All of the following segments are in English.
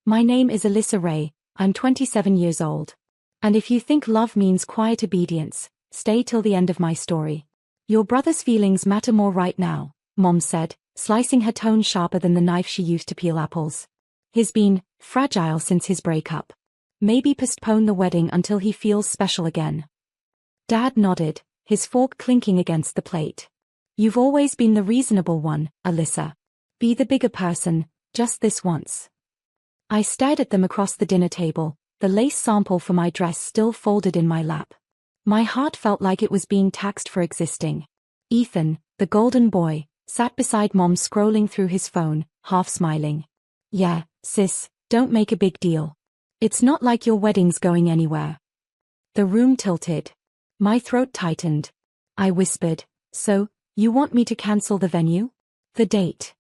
My name is Alyssa Ray, I'm 27 years old. And if you think love means quiet obedience, stay till the end of my story. Your brother's feelings matter more right now, Mom said, slicing her tone sharper than the knife she used to peel apples. He's been fragile since his breakup. Maybe postpone the wedding until he feels special again. Dad nodded, his fork clinking against the plate. You've always been the reasonable one, Alyssa. Be the bigger person, just this once. I stared at them across the dinner table, the lace sample for my dress still folded in my lap. My heart felt like it was being taxed for existing. Ethan, the golden boy, sat beside Mom scrolling through his phone, half smiling. Yeah, sis, don't make a big deal. It's not like your wedding's going anywhere. The room tilted. My throat tightened. I whispered, so, you want me to cancel the venue? The date?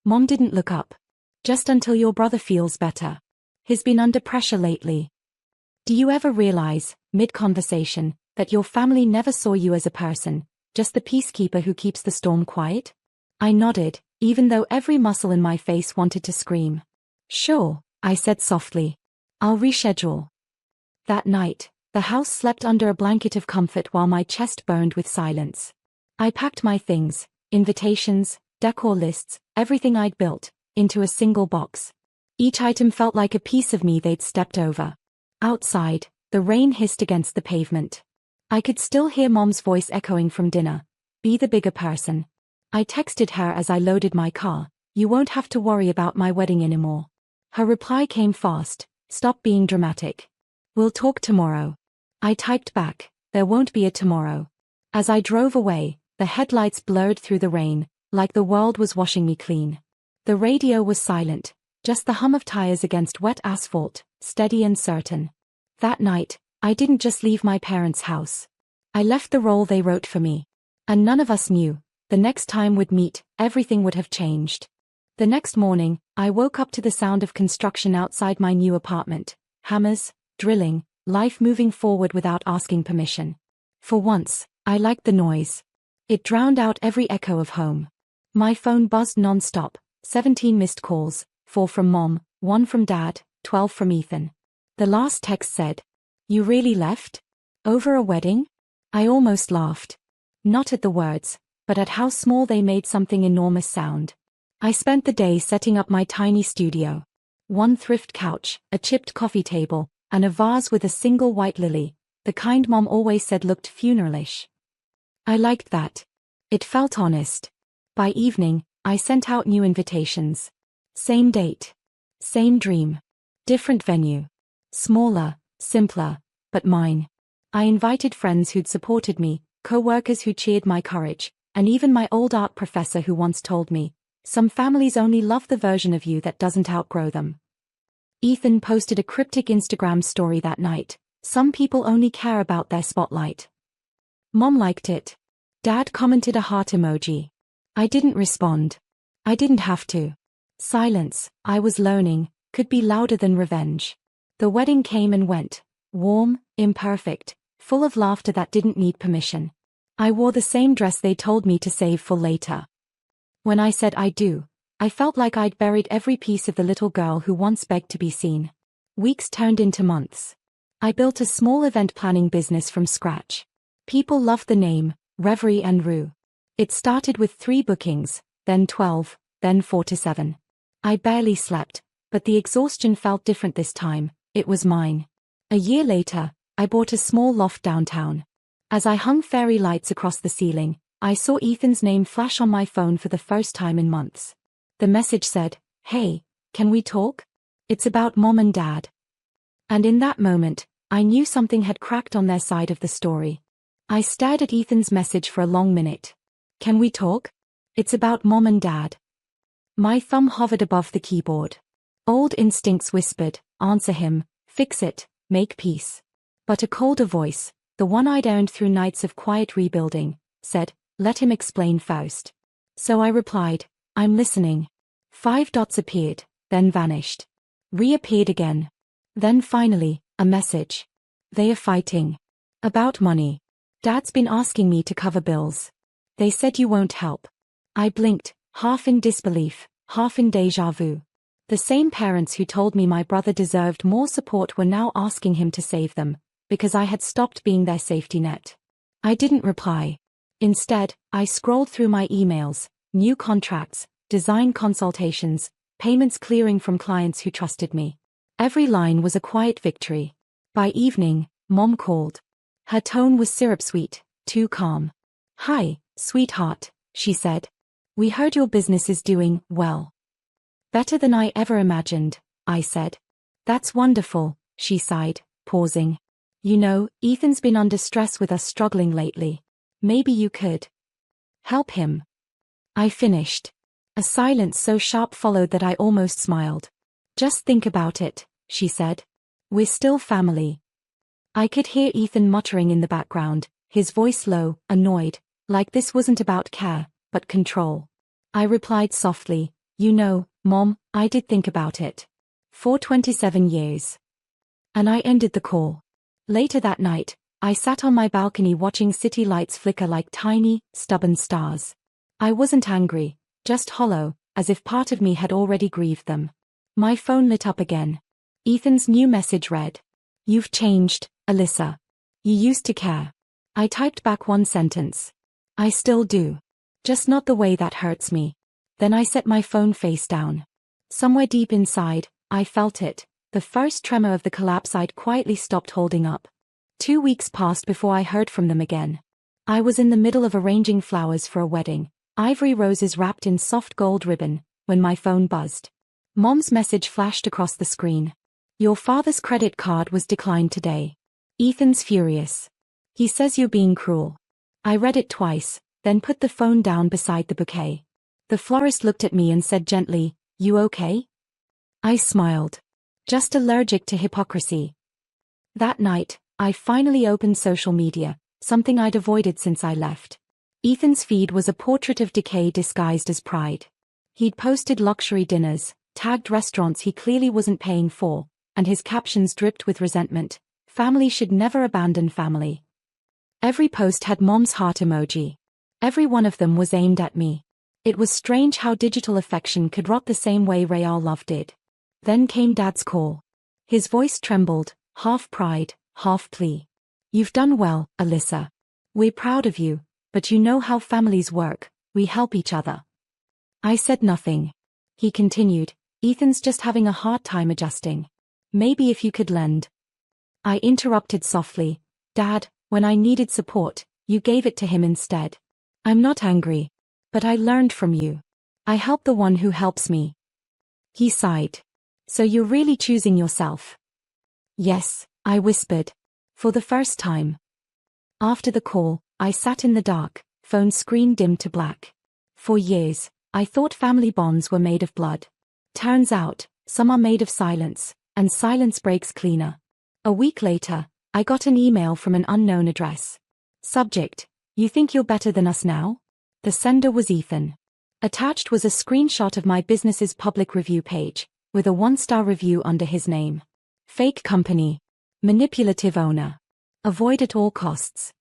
Mom didn't look up. Just until your brother feels better. He's been under pressure lately. Do you ever realize, mid-conversation, that your family never saw you as a person, just the peacekeeper who keeps the storm quiet? I nodded, even though every muscle in my face wanted to scream. Sure, I said softly. I'll reschedule. That night, the house slept under a blanket of comfort while my chest burned with silence. I packed my things, invitations, decor lists, everything I'd built, into a single box. Each item felt like a piece of me they'd stepped over. Outside, the rain hissed against the pavement. I could still hear Mom's voice echoing from dinner. Be the bigger person. I texted her as I loaded my car, you won't have to worry about my wedding anymore. Her reply came fast, stop being dramatic. We'll talk tomorrow. I typed back, there won't be a tomorrow. As I drove away, the headlights blurred through the rain, like the world was washing me clean. The radio was silent, just the hum of tires against wet asphalt, steady and certain. That night, I didn't just leave my parents' house. I left the role they wrote for me. And none of us knew, the next time we'd meet, everything would have changed. The next morning, I woke up to the sound of construction outside my new apartment. Hammers, drilling, life moving forward without asking permission. For once, I liked the noise. It drowned out every echo of home. My phone buzzed non-stop, 17 missed calls, 4 from Mom, 1 from Dad, 12 from Ethan. The last text said, "You really left? Over a wedding?" I almost laughed. Not at the words, but at how small they made something enormous sound. I spent the day setting up my tiny studio. One thrift couch, a chipped coffee table, and a vase with a single white lily, the kind Mom always said looked funeralish. I liked that. It felt honest. By evening, I sent out new invitations. Same date. Same dream. Different venue. Smaller, simpler, but mine. I invited friends who'd supported me, co-workers who cheered my courage, and even my old art professor who once told me, some families only love the version of you that doesn't outgrow them. Ethan posted a cryptic Instagram story that night. Some people only care about their spotlight. Mom liked it. Dad commented a heart emoji. I didn't respond. I didn't have to. Silence, I was learning, could be louder than revenge. The wedding came and went. Warm, imperfect, full of laughter that didn't need permission. I wore the same dress they told me to save for later. When I said I do, I felt like I'd buried every piece of the little girl who once begged to be seen. Weeks turned into months. I built a small event planning business from scratch. People loved the name, Reverie and Rue. It started with 3 bookings, then 12, then 4 to 7. I barely slept, but the exhaustion felt different this time. It was mine. A year later, I bought a small loft downtown. As I hung fairy lights across the ceiling, I saw Ethan's name flash on my phone for the first time in months. The message said, "Hey, can we talk? It's about Mom and Dad." And in that moment, I knew something had cracked on their side of the story. I stared at Ethan's message for a long minute. "Can we talk? It's about Mom and Dad." My thumb hovered above the keyboard. Old instincts whispered, answer him, fix it, make peace. But a colder voice, the one I'd earned through nights of quiet rebuilding, said, let him explain first. So I replied, I'm listening. 5 dots appeared, then vanished. Reappeared again. Then finally, a message. They are fighting. About money. Dad's been asking me to cover bills. They said you won't help. I blinked, half in disbelief, half in déjà vu. The same parents who told me my brother deserved more support were now asking him to save them, because I had stopped being their safety net. I didn't reply. Instead, I scrolled through my emails, new contracts, design consultations, payments clearing from clients who trusted me. Every line was a quiet victory. By evening, Mom called. Her tone was syrup-sweet, too calm. "Hi, sweetheart," she said. "We heard your business is doing well." "Better than I ever imagined," I said. "That's wonderful," she sighed, pausing. "You know, Ethan's been under stress with us struggling lately. Maybe you could help him." I finished. A silence so sharp followed that I almost smiled. "Just think about it," she said. "We're still family." I could hear Ethan muttering in the background, his voice low, annoyed, like this wasn't about care, but control. I replied softly, "You know, Mom, I did think about it. For 27 years. And I ended the call. Later that night, I sat on my balcony watching city lights flicker like tiny, stubborn stars. I wasn't angry, just hollow, as if part of me had already grieved them. My phone lit up again. Ethan's new message read, "You've changed, Alyssa. You used to care." I typed back one sentence. "I still do. Just not the way that hurts me." Then I set my phone face down. Somewhere deep inside, I felt it, the first tremor of the collapse I'd quietly stopped holding up. 2 weeks passed before I heard from them again. I was in the middle of arranging flowers for a wedding, ivory roses wrapped in soft gold ribbon, when my phone buzzed. Mom's message flashed across the screen. "Your father's credit card was declined today. Ethan's furious. He says you're being cruel." I read it twice, then put the phone down beside the bouquet. The florist looked at me and said gently, "You okay?" I smiled. "Just allergic to hypocrisy." That night, I finally opened social media, something I'd avoided since I left. Ethan's feed was a portrait of decay disguised as pride. He'd posted luxury dinners, tagged restaurants he clearly wasn't paying for, and his captions dripped with resentment. "Family should never abandon family." Every post had Mom's heart emoji. Every one of them was aimed at me. It was strange how digital affection could rot the same way real love did. Then came Dad's call. His voice trembled, half pride, half plea. "You've done well, Alyssa. We're proud of you, but you know how families work, we help each other." I said nothing. He continued, "Ethan's just having a hard time adjusting. Maybe if you could lend." I interrupted softly, "Dad, when I needed support, you gave it to him instead. I'm not angry. But I learned from you. I help the one who helps me." He sighed. "So you're really choosing yourself?" "Yes," I whispered. "For the first time." After the call, I sat in the dark, phone screen dimmed to black. For years, I thought family bonds were made of blood. Turns out, some are made of silence, and silence breaks cleaner. A week later, I got an email from an unknown address. Subject: "You think you're better than us now?" The sender was Ethan. Attached was a screenshot of my business's public review page, with a 1-star review under his name. "Fake company. Manipulative owner. Avoid at all costs."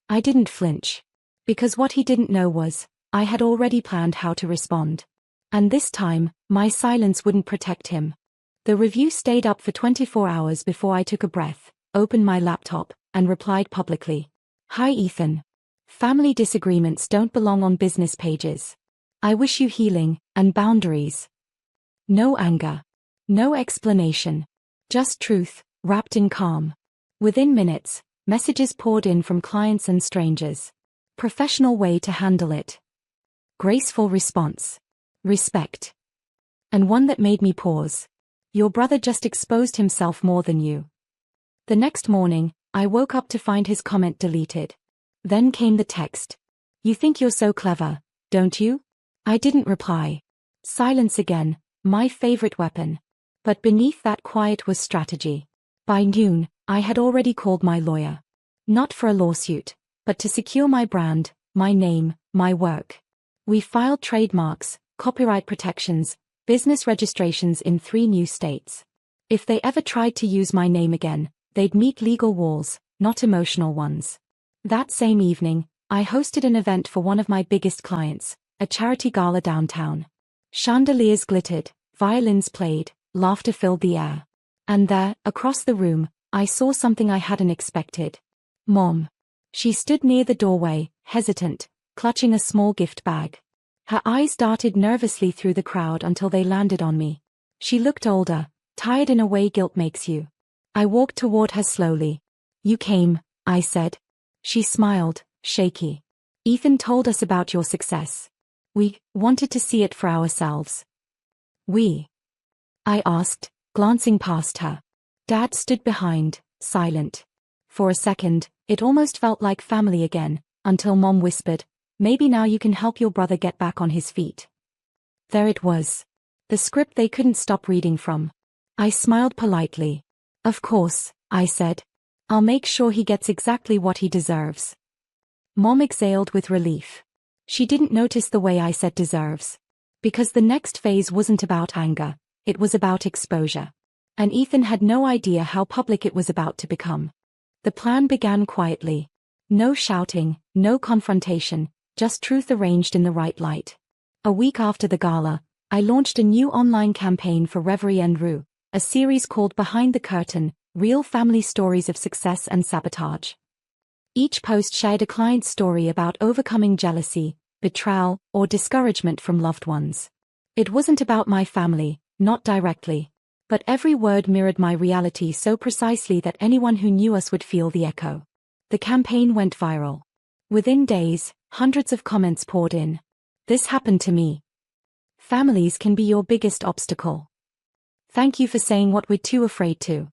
I didn't flinch. Because what he didn't know was, I had already planned how to respond. And this time, my silence wouldn't protect him. The review stayed up for 24 hours before I took a breath, opened my laptop, and replied publicly. "Hi Ethan. Family disagreements don't belong on business pages. I wish you healing, and boundaries. No anger. No explanation. Just truth, wrapped in calm." Within minutes, messages poured in from clients and strangers. Professional way to handle it. Graceful response. Respect. And one that made me pause. Your brother just exposed himself more than you. The next morning, I woke up to find his comment deleted. Then came the text. You think you're so clever, don't you? I didn't reply. Silence again, my favorite weapon. But beneath that quiet was strategy. By noon, I had already called my lawyer. Not for a lawsuit, but to secure my brand, my name, my work. We filed trademarks, copyright protections, business registrations in 3 new states. If they ever tried to use my name again, they'd meet legal walls, not emotional ones. That same evening, I hosted an event for one of my biggest clients, a charity gala downtown. Chandeliers glittered, Violins played, laughter filled the air. And there, across the room, I saw something I hadn't expected. Mom. She stood near the doorway, hesitant, clutching a small gift bag. Her eyes darted nervously through the crowd until they landed on me. She looked older, tired in a way guilt makes you. I walked toward her slowly. You came, I said. She smiled, shaky. Ethan told us about your success. We wanted to see it for ourselves. We? I asked, glancing past her. Dad stood behind, silent. For a second, it almost felt like family again, until Mom whispered, maybe now you can help your brother get back on his feet. There it was. The script they couldn't stop reading from. I smiled politely. Of course, I said. I'll make sure he gets exactly what he deserves. Mom exhaled with relief. She didn't notice the way I said deserves. Because the next phase wasn't about anger, it was about exposure. And Ethan had no idea how public it was about to become. The plan began quietly. No shouting, no confrontation, just truth arranged in the right light. A week after the gala, I launched a new online campaign for Revenge Nenito, a series called Behind the Curtain, Real Family Stories of Success and Sabotage. Each post shared a client's story about overcoming jealousy, betrayal, or discouragement from loved ones. It wasn't about my family, not directly. But every word mirrored my reality so precisely that anyone who knew us would feel the echo. The campaign went viral. Within days, hundreds of comments poured in. This happened to me. Families can be your biggest obstacle. Thank you for saying what we're too afraid to.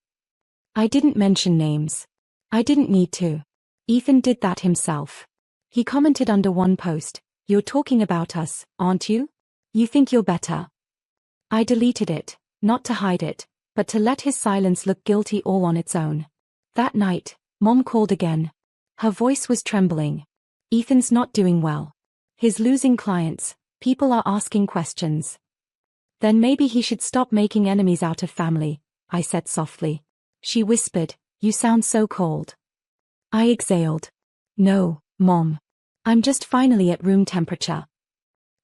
I didn't mention names. I didn't need to. Ethan did that himself. He commented under one post, "You're talking about us, aren't you? You think you're better." I deleted it. Not to hide it, but to let his silence look guilty all on its own. That night, Mom called again. Her voice was trembling. Ethan's not doing well. He's losing clients, people are asking questions. Then maybe he should stop making enemies out of family, I said softly. She whispered, you sound so cold. I exhaled. No, Mom. I'm just finally at room temperature.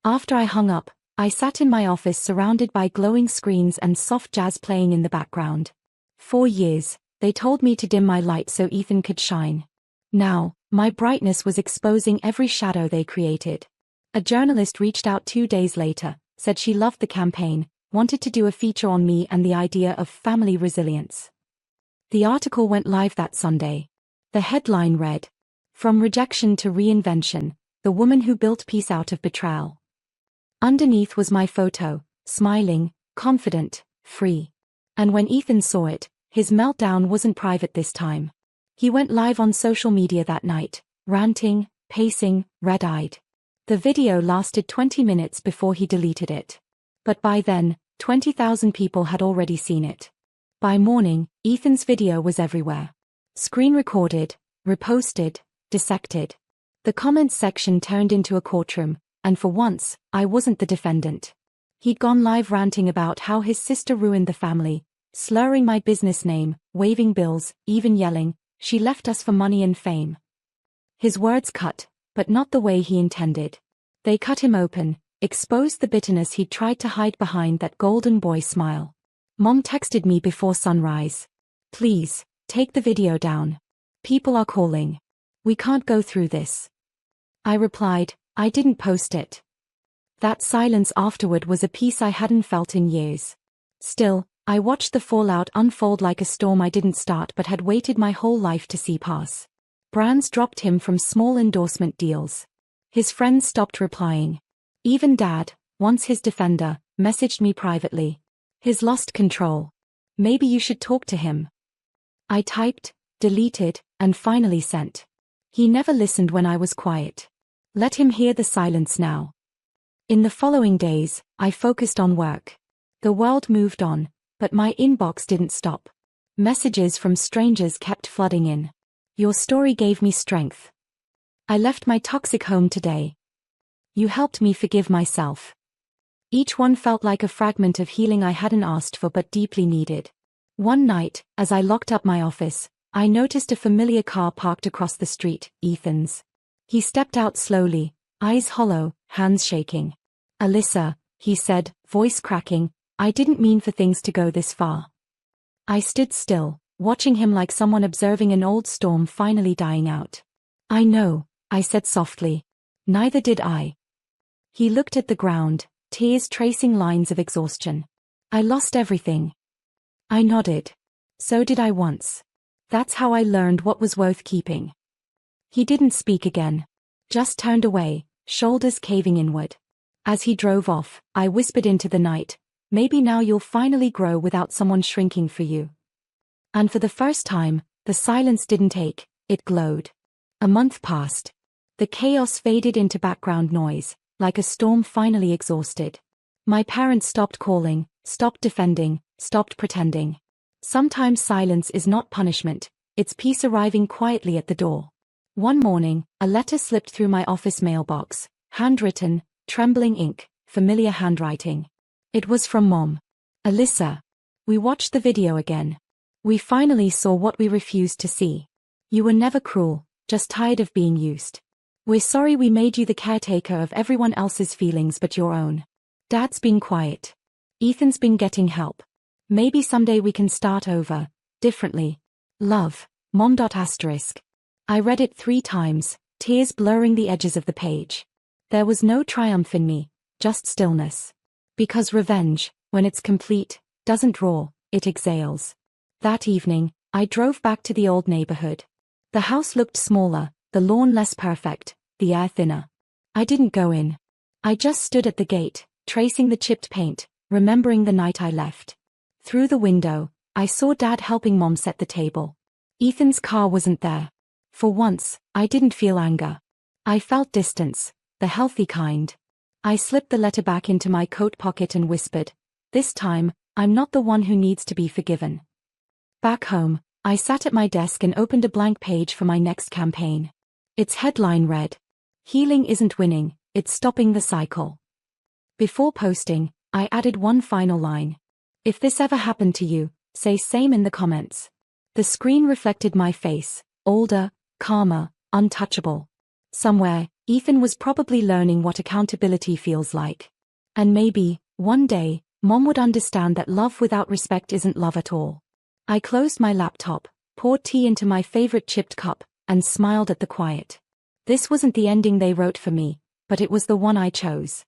After I hung up, I sat in my office surrounded by glowing screens and soft jazz playing in the background. 4 years, they told me to dim my light so Ethan could shine. Now, my brightness was exposing every shadow they created. A journalist reached out 2 days later, said she loved the campaign, wanted to do a feature on me and the idea of family resilience. The article went live that Sunday. The headline read, "From Rejection to Reinvention, the Woman Who Built Peace Out of Betrayal." Underneath was my photo, smiling, confident, free. And when Ethan saw it, his meltdown wasn't private this time. He went live on social media that night, ranting, pacing, red-eyed. The video lasted 20 minutes before he deleted it. But by then, 20,000 people had already seen it. By morning, Ethan's video was everywhere. Screen recorded, reposted, dissected. The comments section turned into a courtroom, and for once, I wasn't the defendant. He'd gone live ranting about how his sister ruined the family, slurring my business name, waiving bills, even yelling, "She left us for money and fame." His words cut, but not the way he intended. They cut him open, exposed the bitterness he'd tried to hide behind that golden boy smile. Mom texted me before sunrise. "Please, take the video down. People are calling. We can't go through this." I replied, I didn't post it. That silence afterward was a peace I hadn't felt in years. Still, I watched the fallout unfold like a storm I didn't start but had waited my whole life to see pass. Brands dropped him from small endorsement deals. His friends stopped replying. Even Dad, once his defender, messaged me privately. He's lost control. Maybe you should talk to him. I typed, deleted, and finally sent. He never listened when I was quiet. Let him hear the silence now. In the following days, I focused on work. The world moved on, but my inbox didn't stop. Messages from strangers kept flooding in. Your story gave me strength. I left my toxic home today. You helped me forgive myself. Each one felt like a fragment of healing I hadn't asked for but deeply needed. One night, as I locked up my office, I noticed a familiar car parked across the street, Ethan's. He stepped out slowly, eyes hollow, hands shaking. "Alyssa," he said, voice cracking, I didn't mean for things to go this far. I stood still, watching him like someone observing an old storm finally dying out. I know, I said softly. Neither did I. He looked at the ground, tears tracing lines of exhaustion. I lost everything. I nodded. So did I once. That's how I learned what was worth keeping. He didn't speak again. Just turned away, shoulders caving inward. As he drove off, I whispered into the night, maybe now you'll finally grow without someone shrinking for you. And for the first time, the silence didn't ache, it glowed. A month passed. The chaos faded into background noise, like a storm finally exhausted. My parents stopped calling, stopped defending, stopped pretending. Sometimes silence is not punishment, it's peace arriving quietly at the door. One morning, a letter slipped through my office mailbox, handwritten, trembling ink, familiar handwriting. It was from Mom. Alyssa. We watched the video again. We finally saw what we refused to see. You were never cruel, just tired of being used. We're sorry we made you the caretaker of everyone else's feelings but your own. Dad's been quiet. Ethan's been getting help. Maybe someday we can start over, differently. Love, Mom. I read it 3 times, tears blurring the edges of the page. There was no triumph in me, just stillness. Because revenge, when it's complete, doesn't roar, it exhales. That evening, I drove back to the old neighborhood. The house looked smaller, the lawn less perfect, the air thinner. I didn't go in. I just stood at the gate, tracing the chipped paint, remembering the night I left. Through the window, I saw Dad helping Mom set the table. Ethan's car wasn't there. For once, I didn't feel anger. I felt distance, the healthy kind. I slipped the letter back into my coat pocket and whispered, this time, I'm not the one who needs to be forgiven. Back home, I sat at my desk and opened a blank page for my next campaign. Its headline read, Healing isn't winning, it's stopping the cycle. Before posting, I added one final line. If this ever happened to you, say same in the comments. The screen reflected my face, older, calmer, untouchable. Somewhere, Ethan was probably learning what accountability feels like. And maybe, one day, Mom would understand that love without respect isn't love at all. I closed my laptop, poured tea into my favorite chipped cup, and smiled at the quiet. This wasn't the ending they wrote for me, but it was the one I chose.